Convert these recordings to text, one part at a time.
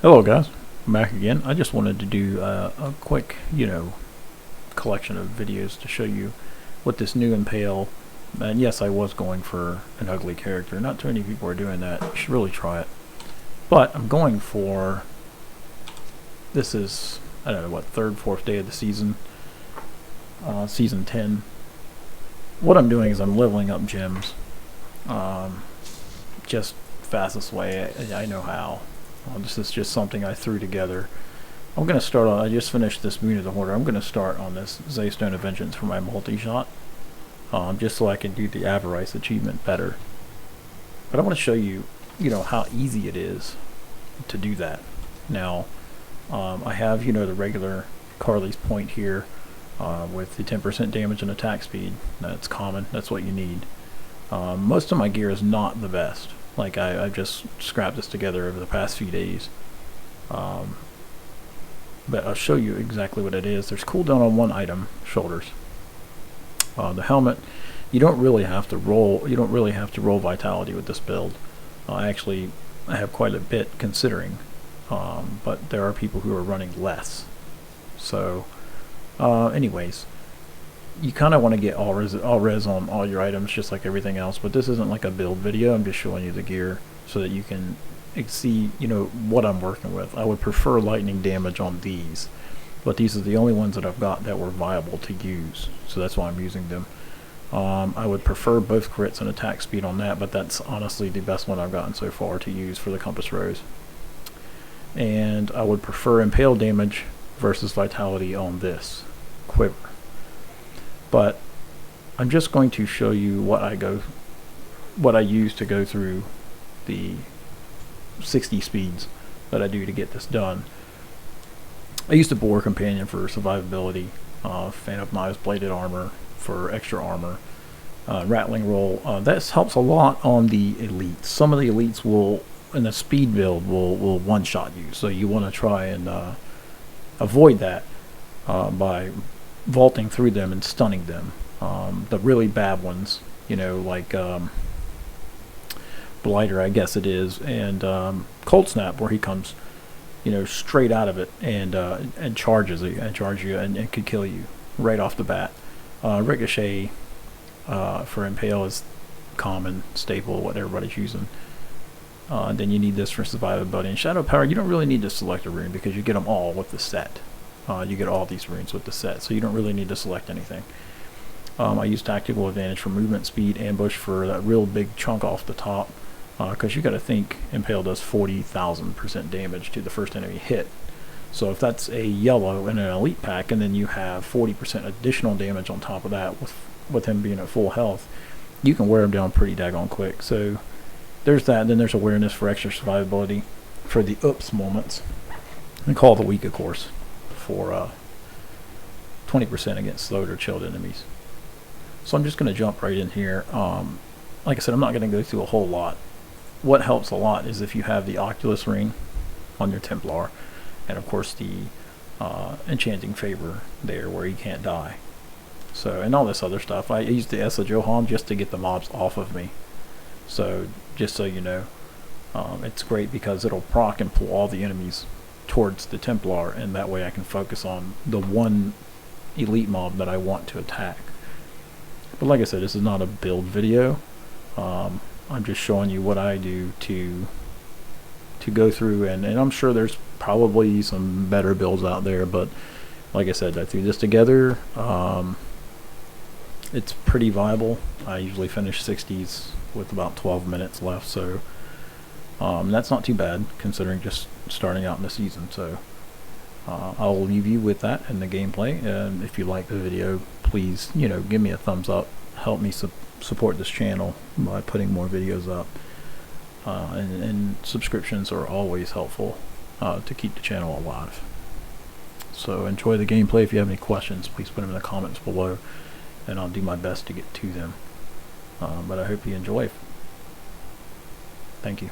Hello guys, I'm back again. I just wanted to do a quick, collection of videos to show you what this new Impale, and yes, I was going for an ugly character. Not too many people are doing that. You should really try it. But I'm going for, this is, I don't know what, third, fourth day of the season, season 10. What I'm doing is I'm leveling up gems, just fastest way I know how. This is just something I threw together. I'm going to start on, I just finished this Moon of the Hoarder. I'm going to start on this Zaystone of Vengeance for my multi-shot, just so I can do the Avarice achievement better. But I want to show you, how easy it is to do that. Now, I have, the regular Carly's point here with the 10% damage and attack speed. That's common. That's what you need. Most of my gear is not the best. Like I've just scrapped this together over the past few days. But I'll show you exactly what it is. There's cooldown on one item, shoulders. The helmet, you don't really have to roll. You don't really have to roll vitality with this build. Actually, I have quite a bit considering. But there are people who are running less. So, anyways. You kind of want to get all res on all your items, just like everything else, but this isn't like a build video. I'm just showing you the gear so that you can see, what I'm working with. I would prefer lightning damage on these, but these are the only ones that I've got that were viable to use, so that's why I'm using them. I would prefer both crits and attack speed on that, but that's honestly the best one I've gotten so far to use for the Compass Rose. And I would prefer Impale damage versus vitality on this quiver. But I'm just going to show you what I use to go through the 60 speeds that I do to get this done. I used a Boar Companion for survivability, Fan of Knives Bladed Armor for extra armor, Rattling Roll. That helps a lot on the elites. Some of the elites will, in a speed build, will one-shot you, so you want to try and avoid that by vaulting through them and stunning them. The really bad ones, like Blighter, I guess it is, and Cold Snap, where he comes, straight out of it and charges you and could kill you right off the bat. Ricochet for Impale is common, staple, what everybody's using. Then you need this for survivability. And Shadow Power, you don't really need to select a rune because you get them all with the set. You get all these runes with the set, so you don't really need to select anything. I use Tactical Advantage for movement speed, Ambush for that real big chunk off the top, because you got to think Impale does 40,000% damage to the first enemy hit. So if that's a yellow in an elite pack, and then you have 40% additional damage on top of that with him being at full health, you can wear him down pretty daggone quick. So there's that. And then there's awareness for extra survivability for the oops moments, and Call of the Weak, of course, for 20% against slowed or chilled enemies. So I'm just going to jump right in here. Like I said, I'm not going to go through a whole lot. What helps a lot is if you have the Oculus ring on your Templar, and of course the Enchanting Favor there where you can't die. So, and all this other stuff. I use the Essa Joham just to get the mobs off of me. So just so you know, it's great because it'll proc and pull all the enemies towards the Templar, and that way I can focus on the one elite mob that I want to attack. But like I said, this is not a build video. I'm just showing you what I do to go through, and I'm sure there's probably some better builds out there, but like I said, I threw this together. It's pretty viable. I usually finish 60s with about 12 minutes left, so that's not too bad considering just starting out in the season. So I'll leave you with that and the gameplay, and if you like the video, please give me a thumbs up, help me support this channel by putting more videos up, and subscriptions are always helpful to keep the channel alive. So enjoy the gameplay. If you have any questions, please put them in the comments below, and I'll do my best to get to them. But I hope you enjoy. Thank you.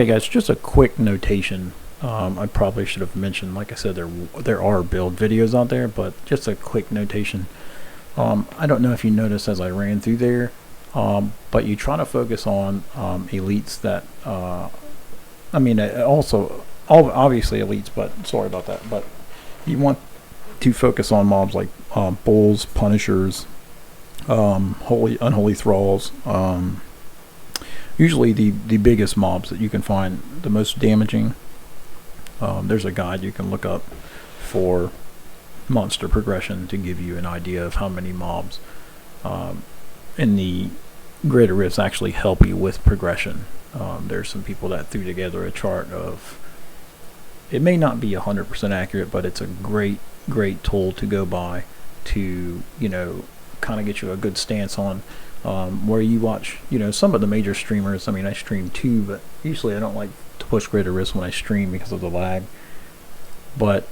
Okay guys, just a quick notation. I probably should have mentioned, like I said, there are build videos out there, but just a quick notation. I don't know if you noticed as I ran through there, but you try to focus on elites that, I mean, also, obviously elites, but sorry about that, but you want to focus on mobs like bulls, punishers, unholy thralls, usually the biggest mobs that you can find, the most damaging. There's a guide you can look up for monster progression to give you an idea of how many mobs in the greater rifts actually help you with progression. There's some people that threw together a chart of, it may not be 100% accurate, but it's a great tool to go by to, you know, kind of get you a good stance on where you watch, you know, some of the major streamers. I mean, I stream too, but usually I don't like to push greater rifts when I stream because of the lag. But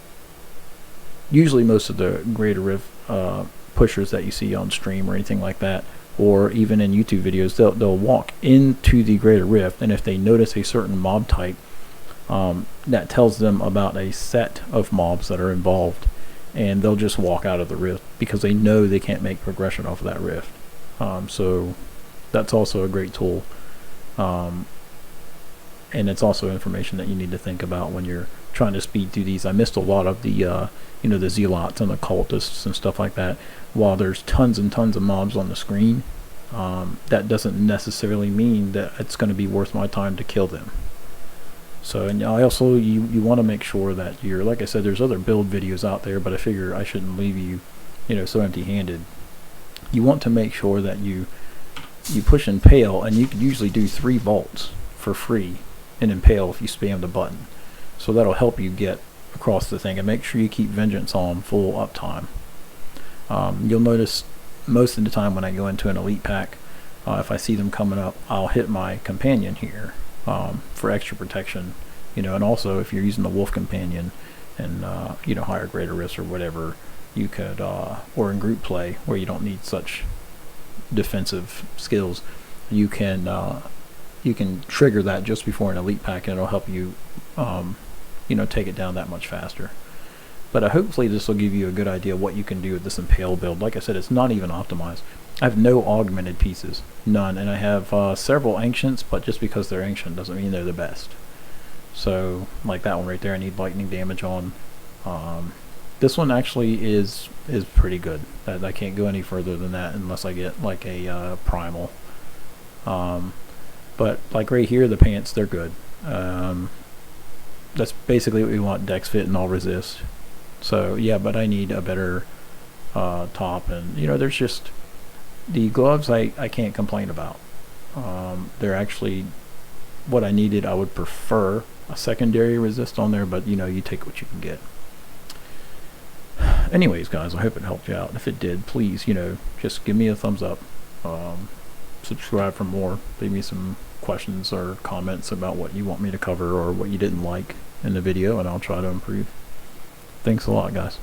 usually most of the greater rift pushers that you see on stream or anything like that, or even in YouTube videos, they'll walk into the greater rift, and if they notice a certain mob type, that tells them about a set of mobs that are involved, and they'll just walk out of the rift because they know they can't make progression off of that rift. So that's also a great tool, and it's also information that you need to think about when you're trying to speed through these. I missed a lot of the you know, the zealots and the cultists and stuff like that. While there's tons and tons of mobs on the screen, that doesn't necessarily mean that it's going to be worth my time to kill them. So, and I also, you want to make sure that you're, like I said, there's other build videos out there, but I figure I shouldn't leave you, you know, so empty-handed. You want to make sure that you push Impale, and you can usually do 3 bolts for free in Impale if you spam the button. So that'll help you get across the thing, and make sure you keep Vengeance on full uptime. You'll notice most of the time when I go into an elite pack, if I see them coming up, I'll hit my companion here for extra protection, you know. And also if you're using the wolf companion and you know, higher greater risk or whatever, you could or in group play where you don't need such defensive skills, you can trigger that just before an elite pack, and it'll help you you know, take it down that much faster. But hopefully this will give you a good idea of what you can do with this Impale build. Like I said, it's not even optimized. I have no augmented pieces, none, and I have several ancients, but just because they're ancient doesn't mean they're the best. So like that one right there, I need lightning damage on. This one actually is pretty good. I can't go any further than that unless I get like a primal. But like right here, the pants, they're good. That's basically what we want: dex fit and all resist. So yeah, but I need a better top, and you know, there's just the gloves I can't complain about. They're actually what I needed. I would prefer a secondary resist on there, but you know, you take what you can get. Anyways guys, I hope it helped you out. If it did, please, you know, just give me a thumbs up, subscribe for more, leave me some questions or comments about what you want me to cover or what you didn't like in the video, and I'll try to improve. Thanks a lot guys.